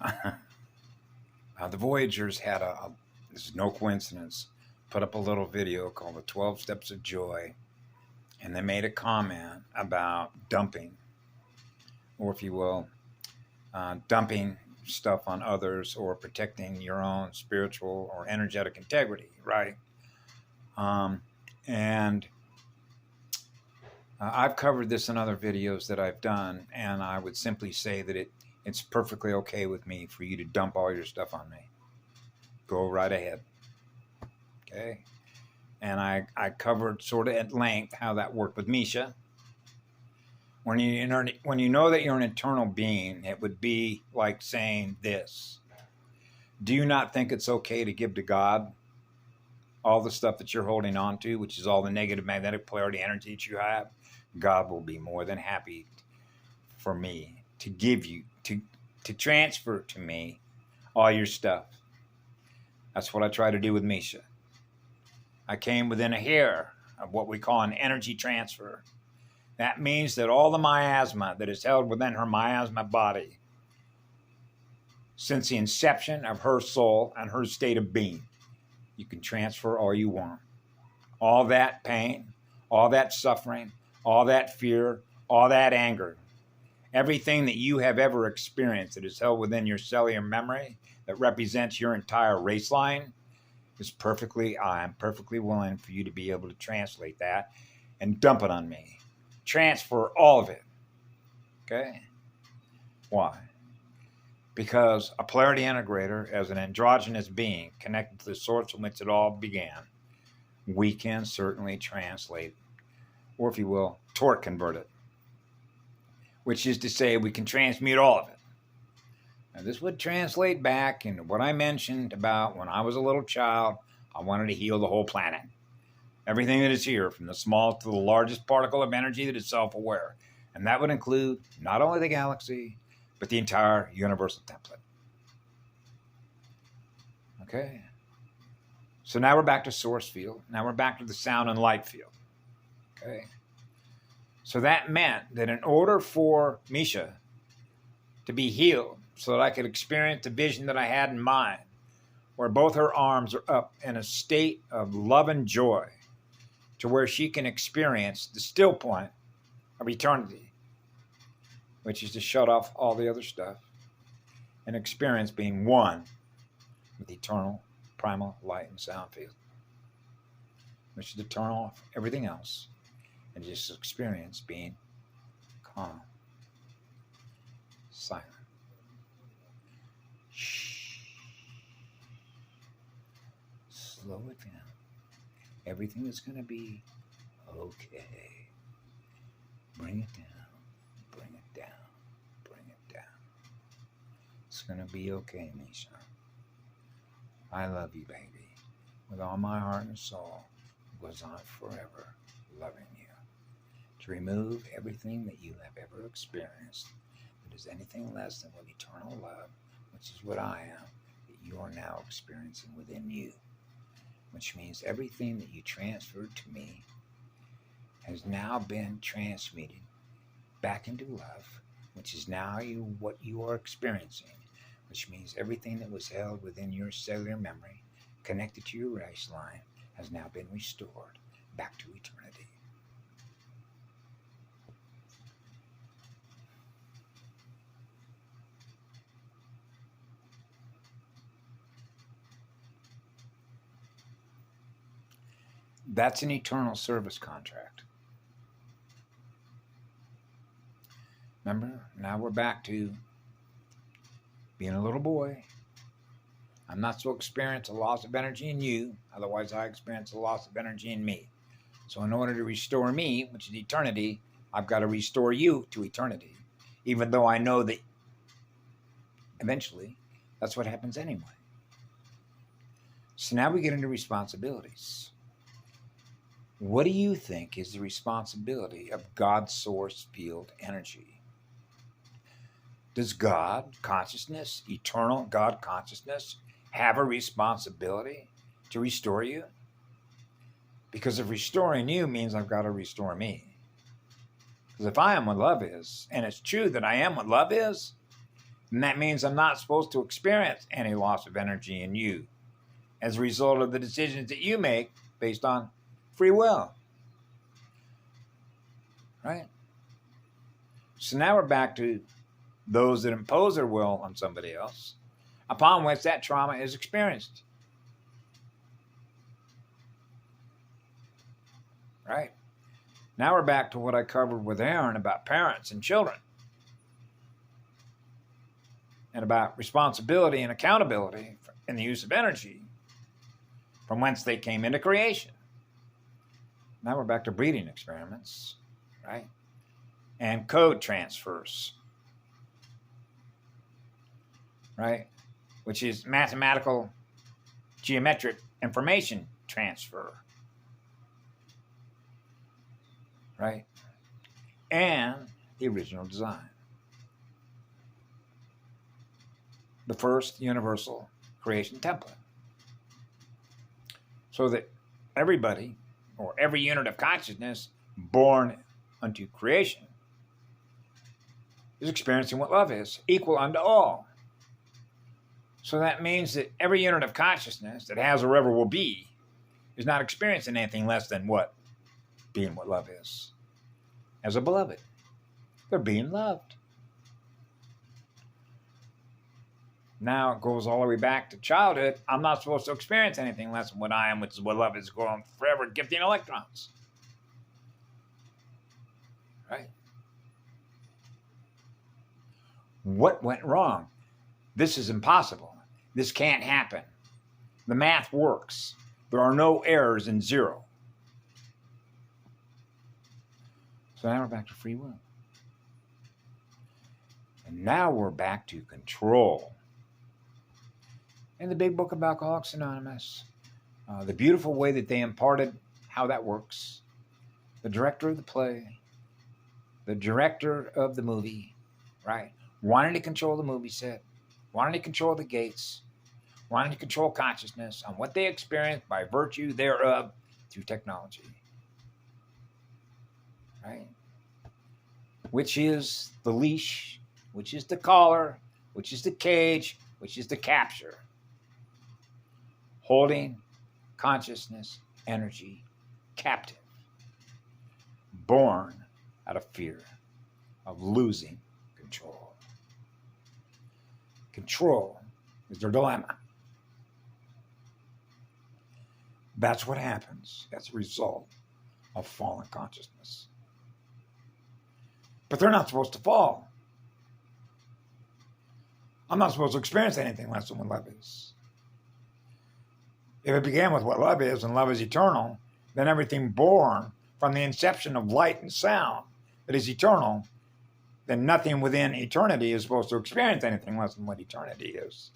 The Voyagers had this is no coincidence, put up a little video called the 12 Steps of Joy, and they made a comment about dumping, or if you will, dumping stuff on others or protecting your own spiritual or energetic integrity, right? And I've covered this in other videos that I've done, and I would simply say that it's perfectly okay with me for you to dump all your stuff on me. Go right ahead. Okay? And I covered sort of at length how that worked with Misha. When you know that you're an eternal being, it would be like saying this. Do you not think it's okay to give to God all the stuff that you're holding on to, which is all the negative magnetic polarity energy that you have? God will be more than happy for me to give you, to transfer to me all your stuff. That's what I try to do with Misha. I came within a hair of what we call an energy transfer. That means that all the miasma that is held within her miasma body since the inception of her soul and her state of being, you can transfer all you want. All that pain, all that suffering, all that fear, all that anger, everything that you have ever experienced that is held within your cellular memory that represents your entire race line is I am perfectly willing for you to be able to translate that and dump it on me. Transfer all of it. Okay? Why? Because a polarity integrator, as an androgynous being connected to the source from which it all began, we can certainly translate, or if you will, torque convert it, which is to say we can transmute all of it. Now, this would translate back into what I mentioned about when I was a little child, I wanted to heal the whole planet. Everything that is here, from the small to the largest particle of energy that is self-aware. And that would include not only the galaxy, but the entire universal template. Okay? So now we're back to source field. Now we're back to the sound and light field. Okay? So that meant that in order for Misha to be healed, so that I could experience the vision that I had in mind, where both her arms are up in a state of love and joy, to where she can experience the still point of eternity, which is to shut off all the other stuff and experience being one with eternal, primal light and sound field, which is to turn off everything else and just experience being calm, silent. Shh. Slow it down. Everything is going to be okay. Bring it down. Bring it down. Bring it down. It's going to be okay, Misha. I love you, baby. With all my heart and soul, goes on forever loving you. To remove everything that you have ever experienced that is anything less than what eternal love, which is what I am, that you are now experiencing within you. Which means everything that you transferred to me has now been transmuted back into love, which is now what you are experiencing, which means everything that was held within your cellular memory, connected to your race line, has now been restored back to eternity. That's an eternal service contract. Remember, now we're back to being a little boy. I'm not to experience a loss of energy in you, otherwise I experience a loss of energy in me. So in order to restore me, which is eternity, I've got to restore you to eternity, even though I know that eventually that's what happens anyway. So now we get into responsibilities. What do you think is the responsibility of God's source field energy? Does God consciousness, eternal God consciousness, have a responsibility to restore you? Because if restoring you means I've got to restore me. Because if I am what love is, and it's true that I am what love is, then that means I'm not supposed to experience any loss of energy in you as a result of the decisions that you make based on free will. Right? So now we're back to those that impose their will on somebody else, upon which that trauma is experienced. Right? Now we're back to what I covered with Aaron about parents and children, and about responsibility and accountability in the use of energy, from whence they came into creation. Now we're back to breeding experiments, right? And code transfers, right? Which is mathematical geometric information transfer, right? And the original design. The first universal creation template. So that everybody, or every unit of consciousness born unto creation, is experiencing what love is, equal unto all. So that means that every unit of consciousness that has or ever will be is not experiencing anything less than what? Being what love is. As a beloved. They're being loved. Now it goes all the way back to childhood. I'm not supposed to experience anything less than what I am, which is what love is, going forever gifting electrons. Right? What went wrong? This is impossible. This can't happen. The math works. There are no errors in zero. So now we're back to free will. And now we're back to control. In the big book of Alcoholics Anonymous, the beautiful way that they imparted how that works, the director of the play, the director of the movie, right, wanting to control the movie set, wanting to control the gates, wanting to control consciousness on what they experience by virtue thereof through technology, right? Which is the leash, which is the collar, which is the cage, which is the capture. Holding consciousness, energy, captive. Born out of fear of losing control. Control is their dilemma. That's what happens as a result of fallen consciousness. But they're not supposed to fall. I'm not supposed to experience anything less than what love is. If it began with what love is, and love is eternal, then everything born from the inception of light and sound that is eternal, then nothing within eternity is supposed to experience anything less than what eternity is.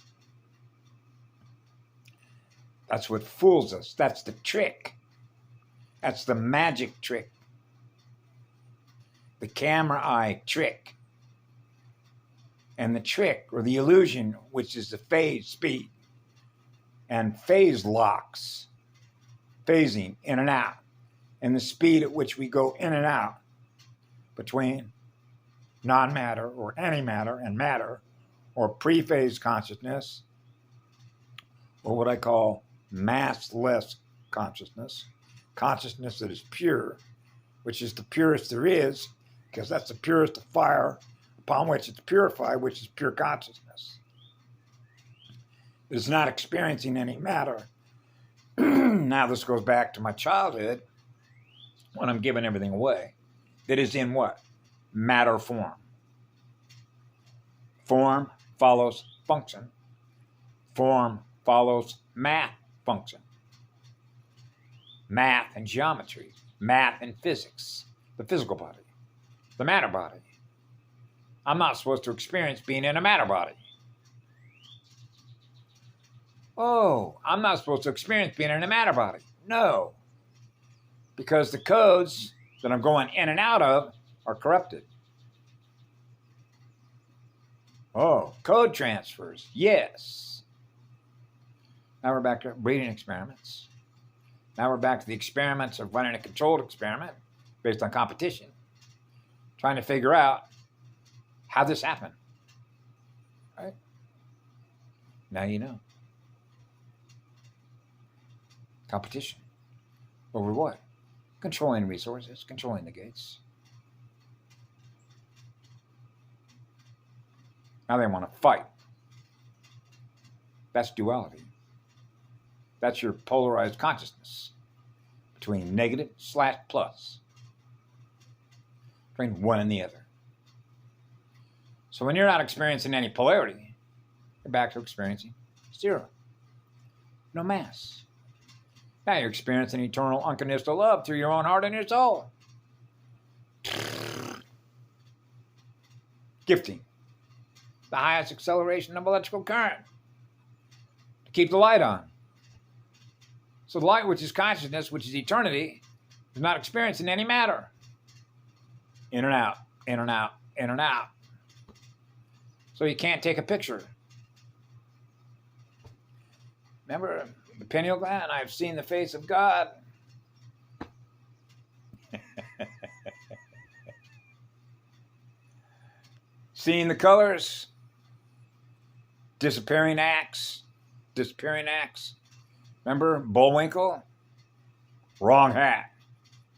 That's what fools us. That's the trick. That's the magic trick. The camera eye trick. And the trick, or the illusion, which is the phase speed. And phase locks, phasing in and out, and the speed at which we go in and out between non-matter or antimatter and matter, or pre-phase consciousness, or what I call massless consciousness, consciousness that is pure, which is the purest there is, because that's the purest of fire upon which it's purified, which is pure consciousness. Is not experiencing any matter. Now this goes back to my childhood when I'm giving everything away. That is in what? Matter form. Form follows function. Form follows math function. Math and geometry. Math and physics. The physical body. The matter body. I'm not supposed to experience being in a matter body. Oh, I'm not supposed to experience being in a matter body. No. Because the codes that I'm going in and out of are corrupted. Oh, code transfers. Yes. Now we're back to breeding experiments. Now we're back to the experiments of running a controlled experiment based on competition. Trying to figure out how this happened. Right? Now you know. Competition. Over what? Controlling resources, controlling the gates. Now they want to fight. That's duality. That's your polarized consciousness between negative / plus, between one and the other. So when you're not experiencing any polarity, you're back to experiencing zero. No mass. Now you're experiencing eternal unconditional love through your own heart and your soul. Gifting. The highest acceleration of electrical current to keep the light on. So the light, which is consciousness, which is eternity, is not experiencing any matter. In and out, in and out, in and out. So you can't take a picture. Remember the pineal gland? I've seen the face of God. Seeing the colors. Disappearing acts. Disappearing acts. Remember Bullwinkle? Wrong hat.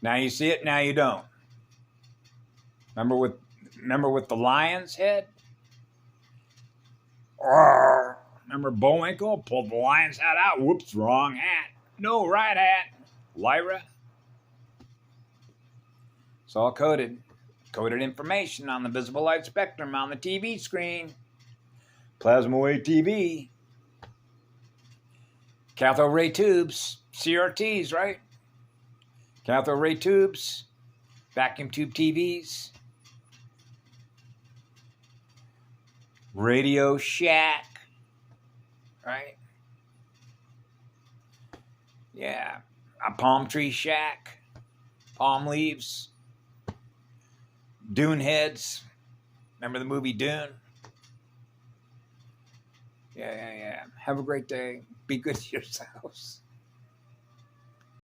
Now you see it, now you don't. Remember with the lion's head? Remember Bullwinkle? Pulled the lion's hat out. Whoops, wrong hat. No, right hat. Lyra. It's all coded. Coded information on the visible light spectrum on the TV screen. Plasma wave TV. Cathode ray tubes. CRTs, right? Cathode ray tubes. Vacuum tube TVs. Radio Shack. Right? Yeah. A palm tree shack. Palm leaves. Dune heads. Remember the movie Dune? Yeah. Have a great day. Be good to yourselves.